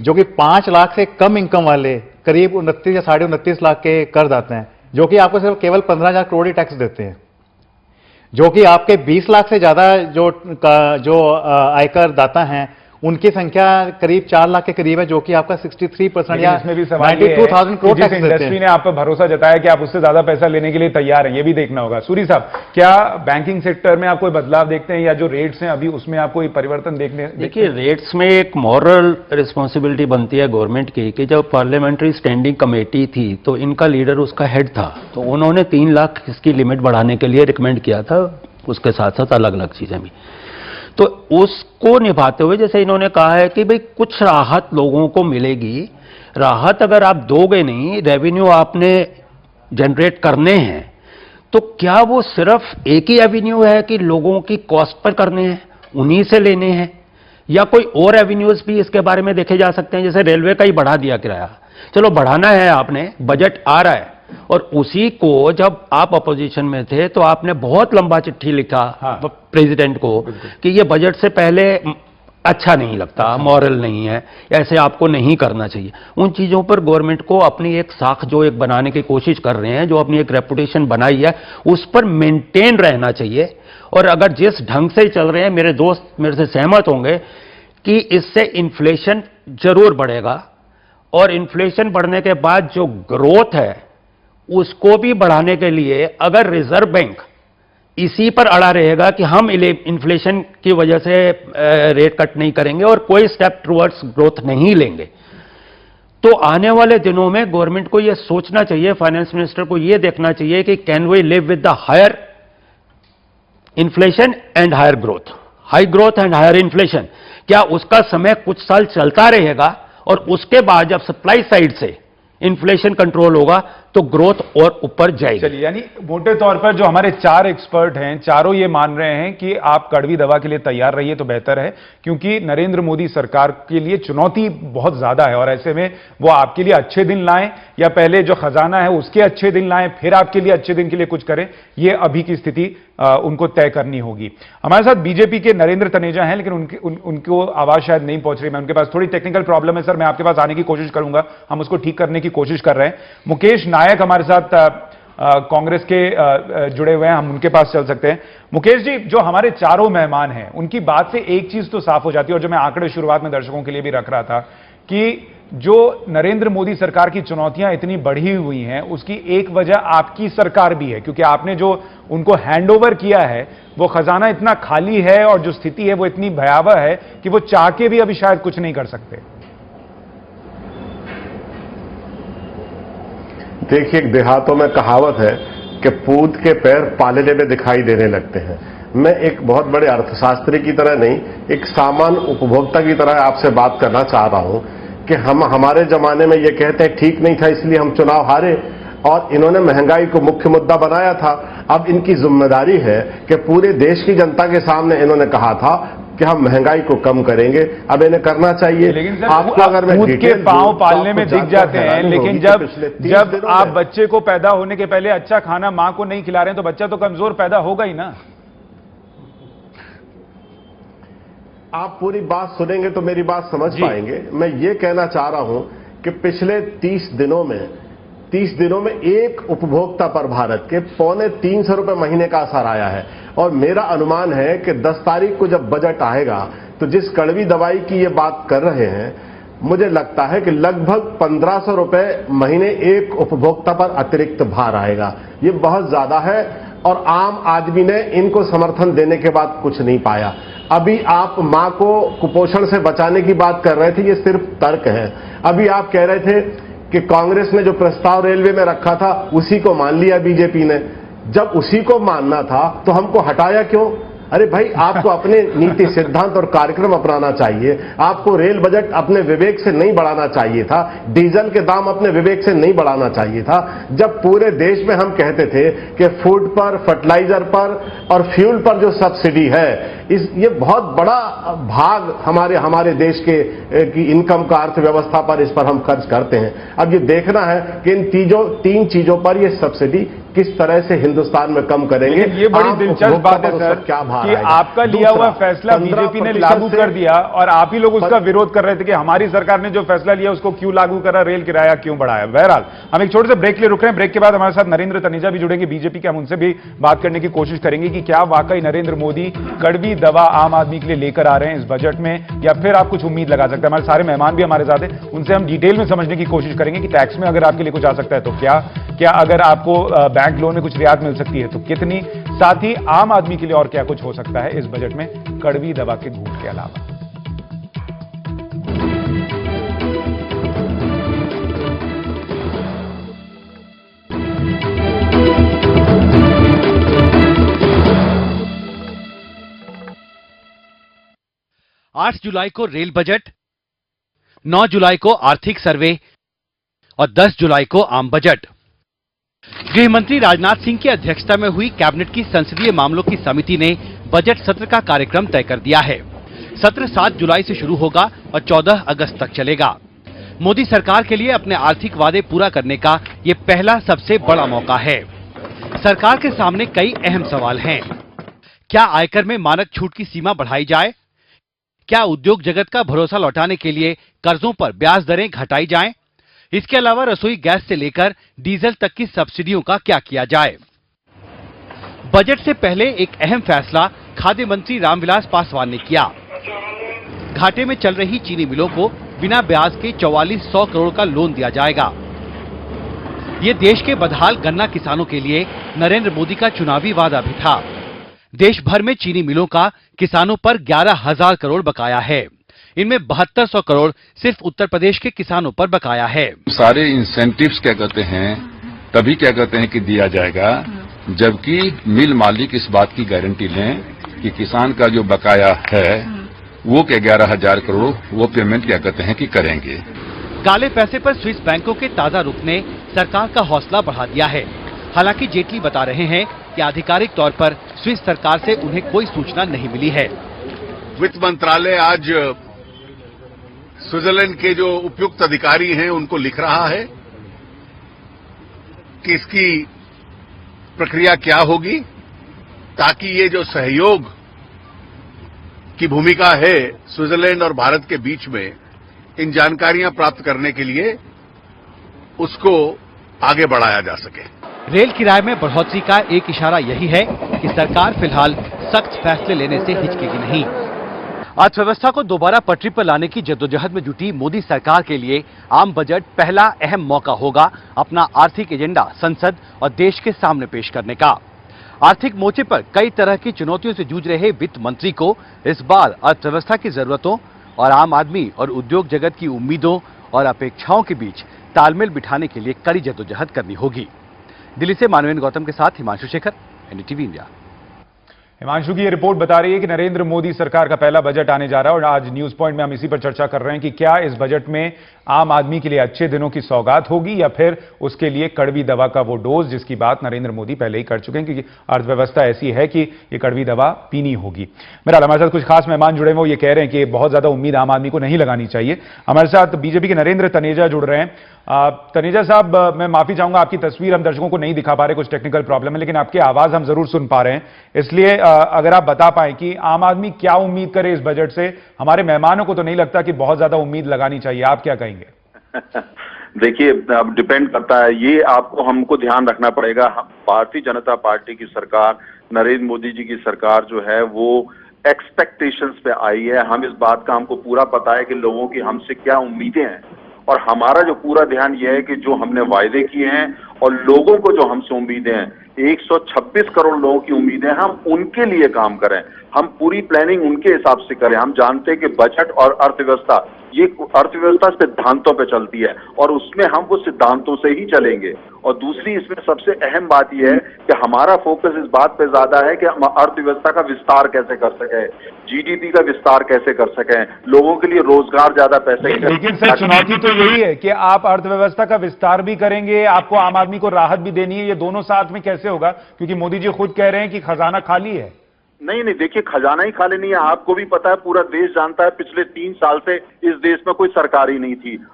जो कि 5 लाख से कम इनकम वाले करीब 29 या 29.5 लाख के कर्जदाता हैं, जो कि आपको सिर्फ केवल 15,000 करोड़ ही टैक्स देते हैं, जो कि आपके 20 लाख से ज्यादा जो आयकर दाता हैं उनकी संख्या करीब 4 लाख के करीब है, जो कि आपका 63% या 92,000 करोड़ टैक्स देते हैं। इंडस्ट्री ने आप पर भरोसा जताया कि आप उससे ज्यादा पैसा लेने के लिए तैयार हैं, ये भी देखना होगा। सूरी साहब, क्या बैंकिंग सेक्टर में आप कोई बदलाव देखते हैं या जो रेट्स हैं अभी उसमें आप कोई परिवर्तन देखिए, रेट्स में एक मॉरल रिस्पॉन्सिबिलिटी बनती है गवर्नमेंट की कि जब पार्लियामेंट्री स्टैंडिंग कमेटी थी तो इनका लीडर उसका हेड था, तो उन्होंने 3 लाख इसकी लिमिट बढ़ाने के लिए रिकमेंड किया था, उसके साथ साथ अलग अलग चीजें भी। तो उसको निभाते हुए जैसे इन्होंने कहा है कि भाई कुछ राहत लोगों को मिलेगी, राहत अगर आप दोगे नहीं, रेवेन्यू आपने जनरेट करने हैं, तो क्या वो सिर्फ एक ही एवेन्यू है कि लोगों की कॉस्ट पर करने हैं, उन्हीं से लेने हैं, या कोई और एवेन्यूज भी इसके बारे में देखे जा सकते हैं? जैसे रेलवे का ही बढ़ा दिया किराया, चलो बढ़ाना है आपने, बजट आ रहा है, और उसी को जब आप अपोजिशन में थे तो आपने बहुत लंबा चिट्ठी लिखा प्रेसिडेंट को कि ये बजट से पहले अच्छा नहीं लगता, मॉरल नहीं है, ऐसे आपको नहीं करना चाहिए। उन चीजों पर गवर्नमेंट को अपनी एक साख जो एक बनाने की कोशिश कर रहे हैं, जो अपनी एक रेपुटेशन बनाई है, उस पर मेंटेन रहना चाहिए। और अगर जिस ढंग से चल रहे हैं, मेरे दोस्त मेरे से सहमत होंगे कि इससे इन्फ्लेशन जरूर बढ़ेगा, और इन्फ्लेशन बढ़ने के बाद जो ग्रोथ है उसको भी बढ़ाने के लिए अगर रिजर्व बैंक इसी पर अड़ा रहेगा कि हम इन्फ्लेशन की वजह से रेट कट नहीं करेंगे और कोई स्टेप टुवर्ड्स ग्रोथ नहीं लेंगे, तो आने वाले दिनों में गवर्नमेंट को यह सोचना चाहिए, फाइनेंस मिनिस्टर को यह देखना चाहिए कि can we live with the higher inflation and higher growth, high growth and higher inflation. क्या उसका समय कुछ साल चलता रहेगा और उसके बाद जब सप्लाई साइड से इन्फ्लेशन कंट्रोल होगा तो ग्रोथ और ऊपर जाएगी? चलिए, यानी मोटे तौर पर जो हमारे 4 एक्सपर्ट हैं, चारों ये मान रहे हैं कि आप कड़वी दवा के लिए तैयार रहिए तो बेहतर है, क्योंकि नरेंद्र मोदी सरकार के लिए चुनौती बहुत ज्यादा है, और ऐसे में वो आपके लिए अच्छे दिन लाएं या पहले जो खजाना है उसके अच्छे दिन लाएं, फिर आपके लिए अच्छे दिन के लिए कुछ करें, ये अभी की स्थिति उनको तय करनी होगी। हमारे साथ बीजेपी के नरेंद्र तनेजा हैं, लेकिन उनको आवाज शायद नहीं पहुंच रही, मैं उनके पास थोड़ी टेक्निकल प्रॉब्लम है। सर, मैं आपके पास आने की कोशिश करूंगा, हम उसको ठीक करने की कोशिश कर रहे हैं। मुकेश नायक हमारे साथ कांग्रेस के जुड़े हुए हैं, हम उनके पास चल सकते हैं। मुकेश जी, जो हमारे चारों मेहमान हैं उनकी बात से एक चीज तो साफ हो जाती है, और जो मैं आंकड़े शुरुआत में दर्शकों के लिए भी रख रहा था, कि जो नरेंद्र मोदी सरकार की चुनौतियां इतनी बढ़ी हुई हैं उसकी एक वजह आपकी सरकार भी है, क्योंकि आपने जो उनको हैंडओवर किया है वो खजाना इतना खाली है और जो स्थिति है वो इतनी भयावह है कि वो चाह के भी अभी शायद कुछ नहीं कर सकते। देखिए, एक देहातों में कहावत है कि पूत के पैर पालने में दिखाई देने लगते हैं। मैं एक बहुत बड़े अर्थशास्त्री की तरह नहीं, एक सामान्य उपभोक्ता की तरह आपसे बात करना चाह रहा हूं कि हमारे जमाने में ये कहते हैं ठीक नहीं था इसलिए हम चुनाव हारे, और इन्होंने महंगाई को मुख्य मुद्दा बनाया था। अब इनकी जिम्मेदारी है कि पूरे देश की जनता के सामने इन्होंने कहा था कि हम महंगाई को कम करेंगे, अब इन्हें करना चाहिए। लेकिन आपको अगर मैं के पांव पालने में दिख जाते हैं, लेकिन जब आप बच्चे को पैदा होने के पहले अच्छा खाना मां को नहीं खिला रहे हैं तो बच्चा तो कमजोर पैदा होगा ही ना। आप पूरी बात सुनेंगे तो मेरी बात समझ पाएंगे। मैं ये कहना चाह रहा हूं कि पिछले 30 दिनों में एक उपभोक्ता पर भारत के 350 रुपए महीने का असर आया है, और मेरा अनुमान है कि 10 तारीख को जब बजट आएगा तो जिस कड़वी दवाई की ये बात कर रहे हैं, मुझे लगता है कि लगभग 1500 रुपए महीने एक उपभोक्ता पर अतिरिक्त भार आएगा। ये बहुत ज्यादा है, और आम आदमी ने इनको समर्थन देने के बाद कुछ नहीं पाया। अभी आप मां को कुपोषण से बचाने की बात कर रहे थे, ये सिर्फ तर्क है। अभी आप कह रहे थे कि कांग्रेस ने जो प्रस्ताव रेलवे में रखा था उसी को मान लिया बीजेपी ने। जब उसी को मानना था तो हमको हटाया क्यों? अरे भाई, आपको अपने नीति सिद्धांत और कार्यक्रम अपनाना चाहिए। आपको रेल बजट अपने विवेक से नहीं बढ़ाना चाहिए था, डीजल के दाम अपने विवेक से नहीं बढ़ाना चाहिए था। जब पूरे देश में हम कहते थे कि फूड पर, फर्टिलाइजर पर और फ्यूल पर जो सब्सिडी है ये बहुत बड़ा भाग हमारे देश की इनकम का अर्थव्यवस्था पर इस पर हम खर्च करते हैं। अब ये देखना है कि इन तीन चीजों पर ये सब्सिडी किस तरह से हिंदुस्तान में कम करेंगे। ये बड़ी दिलचस्प बात है सर क्या भार कि आपका लिया हुआ फैसला बीजेपी ने लागू कर दिया और आप ही लोग उसका विरोध कर रहे थे कि हमारी सरकार ने जो फैसला लिया उसको क्यों लागू करा, रेल किराया क्यों बढ़ाया। बहरहाल हम एक छोटे से ब्रेक के लिए रुक रहे हैं। ब्रेक के बाद हमारे साथ नरेंद्र तनेजा भी जुड़ेंगे बीजेपी के, हम उनसे भी बात करने की कोशिश करेंगे कि क्या वाकई नरेंद्र मोदी कड़वी दवा आम आदमी के लिए लेकर आ रहे हैं इस बजट में, या फिर आप कुछ उम्मीद लगा सकते हैं। हमारे सारे मेहमान भी हमारे साथ हैं, उनसे हम डिटेल में समझने की कोशिश करेंगे कि टैक्स में अगर आपके लिए कुछ आ सकता है तो क्या अगर आपको बैंक लोन में कुछ रियायत मिल सकती है तो कितनी, साथ ही आम आदमी के लिए और क्या कुछ हो सकता है इस बजट में कड़वी दवा के घूंट के अलावा। 8 जुलाई को रेल बजट, 9 जुलाई को आर्थिक सर्वे और 10 जुलाई को आम बजट। गृह मंत्री राजनाथ सिंह की अध्यक्षता में हुई कैबिनेट की संसदीय मामलों की समिति ने बजट सत्र का कार्यक्रम तय कर दिया है। सत्र 7 जुलाई से शुरू होगा और 14 अगस्त तक चलेगा। मोदी सरकार के लिए अपने आर्थिक वादे पूरा करने का ये पहला सबसे बड़ा मौका है। सरकार के सामने कई अहम सवाल हैं। क्या आयकर में मानक छूट की सीमा बढ़ाई जाए? क्या उद्योग जगत का भरोसा लौटाने के लिए कर्जों पर ब्याज दरें घटाई जाएं? इसके अलावा रसोई गैस से लेकर डीजल तक की सब्सिडियों का क्या किया जाए? बजट से पहले एक अहम फैसला खाद्य मंत्री रामविलास पासवान ने किया। घाटे में चल रही चीनी मिलों को बिना ब्याज के 4400 करोड़ का लोन दिया जाएगा। ये देश के बदहाल गन्ना किसानों के लिए नरेंद्र मोदी का चुनावी वादा भी था। देश भर में चीनी मिलों का किसानों पर 11,000 करोड़ बकाया है। इनमें 7200 करोड़ सिर्फ उत्तर प्रदेश के किसानों पर बकाया है। सारे इंसेंटिव्स क्या कहते हैं, तभी क्या कहते हैं कि दिया जाएगा जबकि मिल मालिक इस बात की गारंटी लें कि किसान का जो बकाया है वो के 11,000 करोड़ वो पेमेंट क्या कहते हैं कि करेंगे। काले पैसे पर स्विस बैंकों के ताजा रुख ने सरकार का हौसला बढ़ा दिया है। हालांकि जेटली बता रहे हैं कि आधिकारिक तौर पर स्विस सरकार से उन्हें कोई सूचना नहीं मिली है। वित्त मंत्रालय आज स्विट्जरलैंड के जो उपयुक्त अधिकारी हैं उनको लिख रहा है कि इसकी प्रक्रिया क्या होगी, ताकि ये जो सहयोग की भूमिका है स्विट्जरलैंड और भारत के बीच में इन जानकारियां प्राप्त करने के लिए उसको आगे बढ़ाया जा सके। रेल किराए में बढ़ोतरी का एक इशारा यही है कि सरकार फिलहाल सख्त फैसले लेने से हिचकेगी नहीं। अर्थव्यवस्था को दोबारा पटरी पर लाने की जद्दोजहद में जुटी मोदी सरकार के लिए आम बजट पहला अहम मौका होगा अपना आर्थिक एजेंडा संसद और देश के सामने पेश करने का। आर्थिक मोर्चे पर कई तरह की चुनौतियों से जूझ रहे वित्त मंत्री को इस बार अर्थव्यवस्था की जरूरतों और आम आदमी और उद्योग जगत की उम्मीदों और अपेक्षाओं के बीच तालमेल बिठाने के लिए कड़ी जद्दोजहद करनी होगी। दिल्ली से मानवेंद्र गौतम के साथ हिमांशु शेखर, एनडीटीवी इंडिया। हिमांशु की ये रिपोर्ट बता रही है कि नरेंद्र मोदी सरकार का पहला बजट आने जा रहा है और आज न्यूज पॉइंट में हम इसी पर चर्चा कर रहे हैं कि क्या इस बजट में आम आदमी के लिए अच्छे दिनों की सौगात होगी या फिर उसके लिए कड़वी दवा का वो डोज जिसकी बात नरेंद्र मोदी पहले ही कर चुके हैं, क्योंकि अर्थव्यवस्था ऐसी है कि ये कड़वी दवा पीनी होगी। मेरा हमारे साथ कुछ खास मेहमान जुड़े हैं, वो ये कह रहे हैं कि बहुत ज्यादा उम्मीद आम आदमी को नहीं लगानी चाहिए। हमारे साथ बीजेपी के नरेंद्र तनेजा जुड़ रहे हैं। तनेजा साहब, मैं माफी चाहूंगा, आपकी तस्वीर हम दर्शकों को नहीं दिखा पा रहे, कुछ टेक्निकल प्रॉब्लम है, लेकिन आपकी आवाज हम जरूर सुन पा रहे हैं। इसलिए अगर आप बता पाए कि आम आदमी क्या उम्मीद करे इस बजट से। हमारे मेहमानों को तो नहीं लगता कि बहुत ज्यादा उम्मीद लगानी चाहिए, आप क्या कहेंगे? देखिए, अब डिपेंड करता है, ये आपको हमको ध्यान रखना पड़ेगा। भारतीय जनता पार्टी की सरकार, नरेंद्र मोदी जी की सरकार जो है वो एक्सपेक्टेशंस पे आई है। हम इस बात का हमको पूरा पता है कि लोगों की हमसे क्या उम्मीदें हैं, और हमारा जो पूरा ध्यान यह है कि जो हमने वायदे किए हैं और लोगों को जो हमसे उम्मीदें हैं, 126 करोड़ लोगों की उम्मीदें, हम उनके लिए काम करें, हम पूरी प्लानिंग उनके हिसाब से करें। हम जानते हैं कि बजट और अर्थव्यवस्था, ये अर्थव्यवस्था सिद्धांतों पे चलती है और उसमें हम वो सिद्धांतों से ही चलेंगे। और दूसरी इसमें सबसे अहम बात यह है कि हमारा फोकस इस बात पे ज्यादा है कि हम अर्थव्यवस्था का विस्तार कैसे कर सकें, जीडीपी का विस्तार कैसे कर सकें, लोगों के लिए रोजगार ज्यादा पैसे। लेकिन सर, चुनौती तो यही है कि आप अर्थव्यवस्था का विस्तार भी करेंगे, आपको आम आदमी को राहत भी देनी है, ये दोनों साथ में कैसे होगा? क्योंकि मोदी जी खुद कह रहे हैं कि खजाना खाली है। नहीं नहीं, देखिए खजाना ही खाली नहीं है, आपको भी पता है, पूरा देश जानता है, पिछले 3 साल से इस देश में कोई सरकार ही नहीं थी